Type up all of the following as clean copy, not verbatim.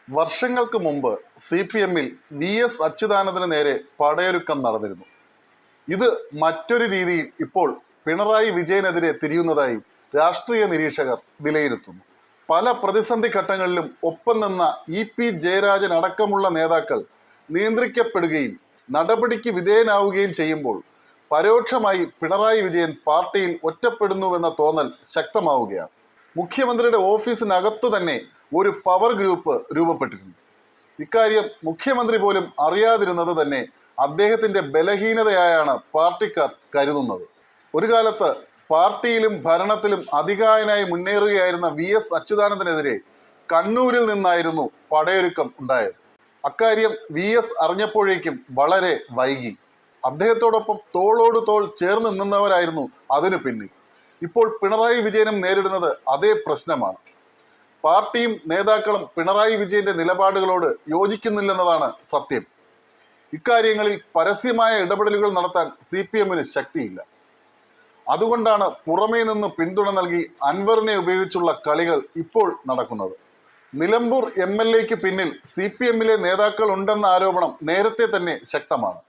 വർഷങ്ങൾക്ക് മുമ്പ് CPM-ൽ VS അച്യുതാനന്ദന് നേരെ പടയൊരുക്കം നടന്നിരുന്നു. ഇത് മറ്റൊരു രീതിയിൽ ഇപ്പോൾ പിണറായി വിജയനെതിരെ തിരിയുന്നതായി രാഷ്ട്രീയ നിരീക്ഷകർ വിലയിരുത്തുന്നു. പല പ്രതിസന്ധി ഘട്ടങ്ങളിലും ഒപ്പം നിന്ന EP ജയരാജൻ അടക്കമുള്ള നേതാക്കൾ നിയന്ത്രിക്കപ്പെടുകയും നടപടിക്ക് വിധേയനാവുകയും ചെയ്യുമ്പോൾ പരോക്ഷമായി പിണറായി വിജയൻ പാർട്ടിയിൽ ഒറ്റപ്പെടുന്നുവെന്ന തോന്നൽ ശക്തമാവുകയാണ്. മുഖ്യമന്ത്രിയുടെ ഓഫീസിനകത്തു തന്നെ ഒരു പവർ ഗ്രൂപ്പ് രൂപപ്പെട്ടിരുന്നു. ഇക്കാര്യം മുഖ്യമന്ത്രി പോലും അറിയാതിരുന്നത് തന്നെ അദ്ദേഹത്തിന്റെ ബലഹീനതയായാണ് പാർട്ടിക്കാർ കരുതുന്നത്. ഒരു കാലത്ത് പാർട്ടിയിലും ഭരണത്തിലും അധികായനായി മുന്നേറുകയായിരുന്ന VS അച്യുതാനന്ദനെതിരെ കണ്ണൂരിൽ നിന്നായിരുന്നു പടയൊരുക്കം ഉണ്ടായത്. അക്കാര്യം VS അറിഞ്ഞപ്പോഴേക്കും വളരെ വൈകി. അദ്ദേഹത്തോടൊപ്പം തോളോട് തോൾ ചേർന്ന് നിന്നവരായിരുന്നു അതിനു പിന്നിൽ. ഇപ്പോൾ പിണറായി വിജയനും നേരിടുന്നത് അതേ പ്രശ്നമാണ്. പാർട്ടിയും നേതാക്കളും പിണറായി വിജയന്റെ നിലപാടുകളോട് യോജിക്കുന്നില്ലെന്നതാണ് സത്യം. ഇക്കാര്യങ്ങളിൽ പരസ്യമായ ഇടപെടലുകൾ നടത്താൻ CPM-ന് ശക്തിയില്ല. അതുകൊണ്ടാണ് പുറമേ നിന്ന് പിന്തുണ നൽകി അൻവറിനെ ഉപയോഗിച്ചുള്ള കളികൾ ഇപ്പോൾ നടക്കുന്നത്. നിലമ്പൂർ MLA-ക്ക് പിന്നിൽ CPM-ലെ നേതാക്കൾ ഉണ്ടെന്ന ആരോപണം നേരത്തെ തന്നെ ശക്തമാണ്.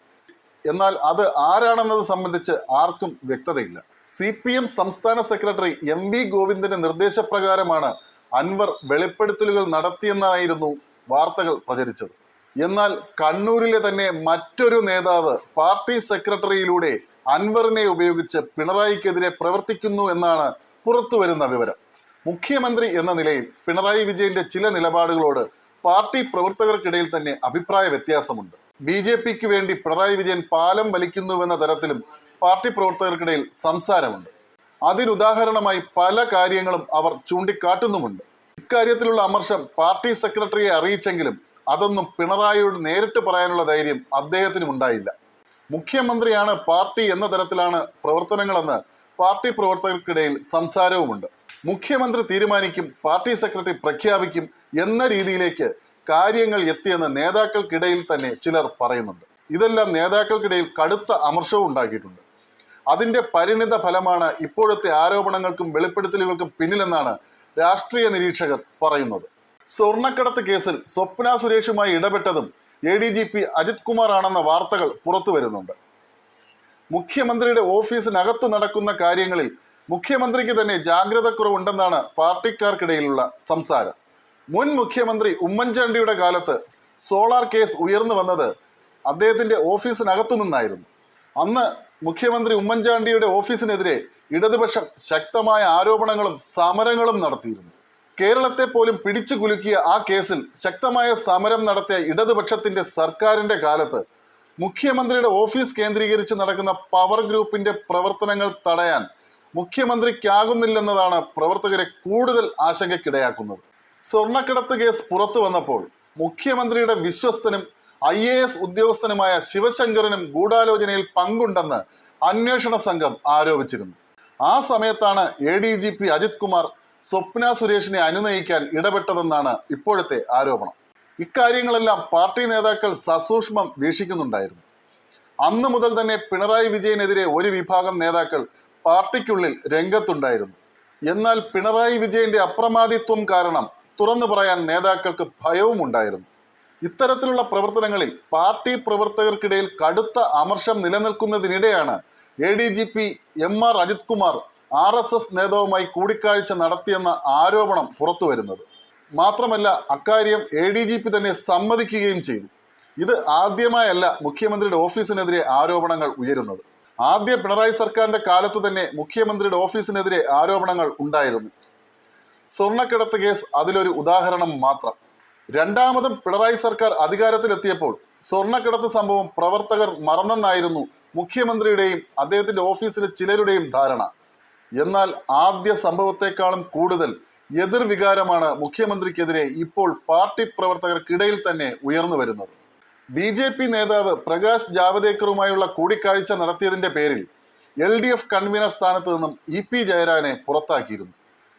എന്നാൽ അത് ആരാണെന്നത് സംബന്ധിച്ച് ആർക്കും വ്യക്തതയില്ല. CPM സംസ്ഥാന സെക്രട്ടറി MV ഗോവിന്ദന്റെ നിർദ്ദേശപ്രകാരമാണ് അൻവർ വെളിപ്പെടുത്തലുകൾ നടത്തിയെന്നായിരുന്നു വാർത്തകൾ പ്രചരിച്ചത്. എന്നാൽ കണ്ണൂരിലെ തന്നെ മറ്റൊരു നേതാവ് പാർട്ടി സെക്രട്ടറിയിലൂടെ അൻവറിനെ ഉപയോഗിച്ച് പിണറായിക്കെതിരെ പ്രവർത്തിക്കുന്നു എന്നാണ് പുറത്തുവരുന്ന വിവരം. മുഖ്യമന്ത്രി എന്ന നിലയിൽ പിണറായി വിജയന്റെ ചില നിലപാടുകളോട് പാർട്ടി പ്രവർത്തകർക്കിടയിൽ തന്നെ അഭിപ്രായ വ്യത്യാസമുണ്ട്. BJP-ക്ക് വേണ്ടി പിണറായി വിജയൻ പാലം വലിക്കുന്നുവെന്ന തരത്തിലും പാർട്ടി പ്രവർത്തകർക്കിടയിൽ സംസാരമുണ്ട്. അതിനുദാഹരണമായി പല കാര്യങ്ങളും അവർ ചൂണ്ടിക്കാട്ടുന്നുമുണ്ട്. ഇക്കാര്യത്തിലുള്ള അമർഷം പാർട്ടി സെക്രട്ടറിയെ അറിയിച്ചെങ്കിലും അതൊന്നും പിണറായിയോട് നേരിട്ട് പറയാനുള്ള ധൈര്യം അദ്ദേഹത്തിനും ഉണ്ടായില്ല. മുഖ്യമന്ത്രിയാണ് പാർട്ടി എന്ന തരത്തിലാണ് പ്രവർത്തനങ്ങളെന്ന് പാർട്ടി പ്രവർത്തകർക്കിടയിൽ സംസാരവുമുണ്ട്. മുഖ്യമന്ത്രി തീരുമാനിക്കും, പാർട്ടി സെക്രട്ടറി പ്രഖ്യാപിക്കും എന്ന രീതിയിലേക്ക് കാര്യങ്ങൾ എത്തിയെന്ന് നേതാക്കൾക്കിടയിൽ തന്നെ ചിലർ പറയുന്നുണ്ട്. ഇതെല്ലാം നേതാക്കൾക്കിടയിൽ കടുത്ത അമർഷവും ഉണ്ടാക്കിയിട്ടുണ്ട്. അതിന്റെ പരിണിത ഫലമാണ് ഇപ്പോഴത്തെ ആരോപണങ്ങൾക്കും വെളിപ്പെടുത്തലുകൾക്കും പിന്നിലെന്നാണ് രാഷ്ട്രീയ നിരീക്ഷകർ പറയുന്നത്. സ്വർണ്ണക്കടത്ത് കേസിൽ സ്വപ്ന സുരേഷുമായി ഇടപെട്ടതും ADGP അജിത് കുമാർ ആണെന്ന വാർത്തകൾ പുറത്തു വരുന്നുണ്ട്. മുഖ്യമന്ത്രിയുടെ ഓഫീസിനകത്ത് നടക്കുന്ന കാര്യങ്ങളിൽ മുഖ്യമന്ത്രിക്ക് തന്നെ ജാഗ്രതക്കുറവുണ്ടെന്നാണ് പാർട്ടിക്കാർക്കിടയിലുള്ള സംസാരം. മുൻ മുഖ്യമന്ത്രി ഉമ്മൻചാണ്ടിയുടെ കാലത്ത് സോളാർ കേസ് ഉയർന്നു വന്നത് അദ്ദേഹത്തിന്റെ ഓഫീസിനകത്തു നിന്നായിരുന്നു. അന്ന് മുഖ്യമന്ത്രി ഉമ്മൻചാണ്ടിയുടെ ഓഫീസിനെതിരെ ഇടതുപക്ഷം ശക്തമായ ആരോപണങ്ങളും സമരങ്ങളും നടത്തിയിരുന്നു. കേരളത്തെ പോലും പിടിച്ചു കുലുക്കിയ ആ കേസിൽ ശക്തമായ സമരം നടത്തിയ ഇടതുപക്ഷത്തിന്റെ സർക്കാരിന്റെ കാലത്ത് മുഖ്യമന്ത്രിയുടെ ഓഫീസ് കേന്ദ്രീകരിച്ച് നടക്കുന്ന പവർ ഗ്രൂപ്പിന്റെ പ്രവർത്തനങ്ങൾ തടയാൻ മുഖ്യമന്ത്രിക്കാകുന്നില്ലെന്നതാണ് പ്രവർത്തകരെ കൂടുതൽ ആശങ്കയ്ക്കിടയാക്കുന്നത്. സ്വർണ്ണക്കടത്ത് കേസ് പുറത്തു വന്നപ്പോൾ മുഖ്യമന്ത്രിയുടെ വിശ്വസ്തനും IAS ഉദ്യോഗസ്ഥനുമായ ശിവശങ്കരനും ഗൂഢാലോചനയിൽ പങ്കുണ്ടെന്ന് അന്വേഷണ സംഘം ആരോപിച്ചിരുന്നു. ആ സമയത്താണ് ADGP അജിത് കുമാർ സ്വപ്ന സുരേഷിനെ അനുനയിക്കാൻ ഇടപെട്ടതെന്നാണ് ഇപ്പോഴത്തെ ആരോപണം. ഇക്കാര്യങ്ങളെല്ലാം പാർട്ടി നേതാക്കൾ സസൂക്ഷ്മം വീക്ഷിക്കുന്നുണ്ടായിരുന്നു. അന്നു മുതൽ തന്നെ പിണറായി വിജയനെതിരെ ഒരു വിഭാഗം നേതാക്കൾ പാർട്ടിക്കുള്ളിൽ രംഗത്തുണ്ടായിരുന്നു. എന്നാൽ പിണറായി വിജയന്റെ അപ്രമാദിത്വം കാരണം തുറന്നു പറയാൻ നേതാക്കൾക്ക് ഭയവും ഉണ്ടായിരുന്നു. ഇത്തരത്തിലുള്ള പ്രവർത്തനങ്ങളിൽ പാർട്ടി പ്രവർത്തകർക്കിടയിൽ കടുത്ത അമർഷം നിലനിൽക്കുന്നതിനിടെയാണ് ADGP MR Ajith Kumar RSS നേതാവുമായി കൂടിക്കാഴ്ച നടത്തിയെന്ന ആരോപണം പുറത്തു വരുന്നത്. മാത്രമല്ല അക്കാര്യം ADGP തന്നെ സമ്മതിക്കുകയും ചെയ്തു. ഇത് ആദ്യമായല്ല മുഖ്യമന്ത്രിയുടെ ഓഫീസിനെതിരെ ആരോപണങ്ങൾ ഉയരുന്നത്. ആദ്യ പിണറായി സർക്കാരിന്റെ കാലത്ത് തന്നെ മുഖ്യമന്ത്രിയുടെ ഓഫീസിനെതിരെ ആരോപണങ്ങൾ ഉണ്ടായിരുന്നു. സ്വർണ്ണക്കടത്ത് കേസ് അതിലൊരു ഉദാഹരണം മാത്രം. രണ്ടാമതും പിണറായി സർക്കാർ അധികാരത്തിലെത്തിയപ്പോൾ സ്വർണ്ണക്കടത്ത് സംഭവം പ്രവർത്തകർ മറന്നെന്നായിരുന്നു മുഖ്യമന്ത്രിയുടെയും അദ്ദേഹത്തിന്റെ ഓഫീസിലെ ചിലരുടെയും ധാരണ. എന്നാൽ ആദ്യ സംഭവത്തെക്കാളും കൂടുതൽ എതിർവികാരമാണ് മുഖ്യമന്ത്രിക്കെതിരെ ഇപ്പോൾ പാർട്ടി പ്രവർത്തകർക്കിടയിൽ തന്നെ ഉയർന്നു വരുന്നത്. BJP നേതാവ് പ്രകാശ് ജാവദേക്കറുമായുള്ള കൂടിക്കാഴ്ച നടത്തിയതിന്റെ പേരിൽ LDF കൺവീനർ സ്ഥാനത്ത് നിന്നും EP ജയരാജനെ പുറത്താക്കിയിരുന്നു.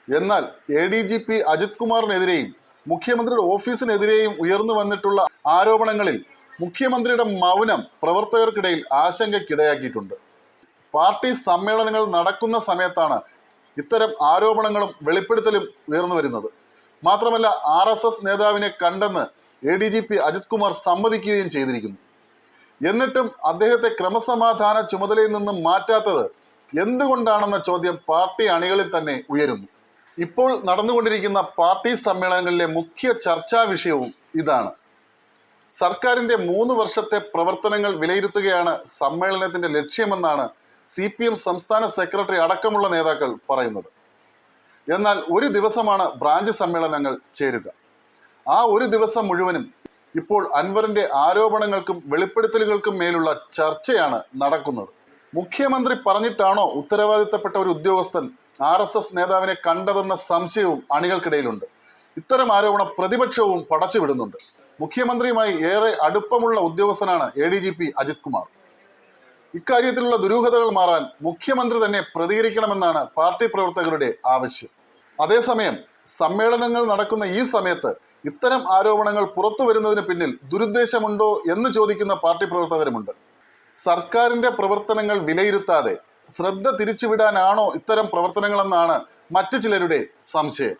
എന്നാൽ ADGP അജിത് കുമാറിനെതിരെയും മുഖ്യമന്ത്രിയുടെ ഓഫീസിനെതിരെയും ഉയർന്നു വന്നിട്ടുള്ള ആരോപണങ്ങളിൽ മുഖ്യമന്ത്രിയുടെ മൗനം പ്രവർത്തകർക്കിടയിൽ ആശങ്കയ്ക്കിടയാക്കിയിട്ടുണ്ട്. പാർട്ടി സമ്മേളനങ്ങൾ നടക്കുന്ന സമയത്താണ് ഇത്തരം ആരോപണങ്ങളും വെളിപ്പെടുത്തലും ഉയർന്നു വരുന്നത്. മാത്രമല്ല RSS നേതാവിനെ കണ്ടെന്ന് ADGP അജിത് കുമാർ സമ്മതിക്കുകയും ചെയ്തിരിക്കുന്നു. എന്നിട്ടും അദ്ദേഹത്തെ ക്രമസമാധാന ചുമതലയിൽ നിന്നും മാറ്റാത്തത് എന്തുകൊണ്ടാണെന്ന ചോദ്യം പാർട്ടി അണികളിൽ തന്നെ ഉയരുന്നു. ഇപ്പോൾ നടന്നുകൊണ്ടിരിക്കുന്ന പാർട്ടി സമ്മേളനങ്ങളിലെ മുഖ്യ ചർച്ചാ വിഷയവും ഇതാണ്. സർക്കാരിന്റെ 3 വർഷത്തെ പ്രവർത്തനങ്ങൾ വിലയിരുത്തുകയാണ് സമ്മേളനത്തിന്റെ ലക്ഷ്യമെന്നാണ് CPM സംസ്ഥാന സെക്രട്ടറി അടക്കമുള്ള നേതാക്കൾ പറയുന്നത്. എന്നാൽ ഒരു ദിവസമാണ് ബ്രാഞ്ച് സമ്മേളനങ്ങൾ ചേരുക. ആ ഒരു ദിവസം മുഴുവനും ഇപ്പോൾ അൻവറിന്റെ ആരോപണങ്ങൾക്കും വെളിപ്പെടുത്തലുകൾക്കും മേലുള്ള ചർച്ചയാണ് നടക്കുന്നത്. മുഖ്യമന്ത്രി പറഞ്ഞിട്ടാണോ ഉത്തരവാദിത്തപ്പെട്ട ഒരു ഉദ്യോഗസ്ഥൻ RSS നേതാവിനെ കണ്ടതെന്ന സംശയവും അണികൾക്കിടയിലുണ്ട്. ഇത്തരം ആരോപണം പ്രതിപക്ഷവും പടച്ചുവിടുന്നുണ്ട്. മുഖ്യമന്ത്രിയുമായി ഏറെ അടുപ്പമുള്ള ഉദ്യോഗസ്ഥനാണ് ADGP അജിത് കുമാർ. ഇക്കാര്യത്തിലുള്ള ദുരൂഹതകൾ മാറാൻ മുഖ്യമന്ത്രി തന്നെ പ്രതികരിക്കണമെന്നാണ് പാർട്ടി പ്രവർത്തകരുടെ ആവശ്യം. അതേസമയം സമ്മേളനങ്ങൾ നടക്കുന്ന ഈ സമയത്ത് ഇത്തരം ആരോപണങ്ങൾ പുറത്തു വരുന്നതിന് പിന്നിൽ ദുരുദ്ദേശമുണ്ടോ എന്ന് ചോദിക്കുന്ന പാർട്ടി പ്രവർത്തകരുമുണ്ട്. സർക്കാരിന്റെ പ്രവർത്തനങ്ങൾ വിലയിരുത്താതെ ശ്രദ്ധ തിരിച്ചുവിടാനാണോ ഇത്തരം പ്രവർത്തനങ്ങളെന്നാണ് മറ്റു ചിലരുടെ സംശയം.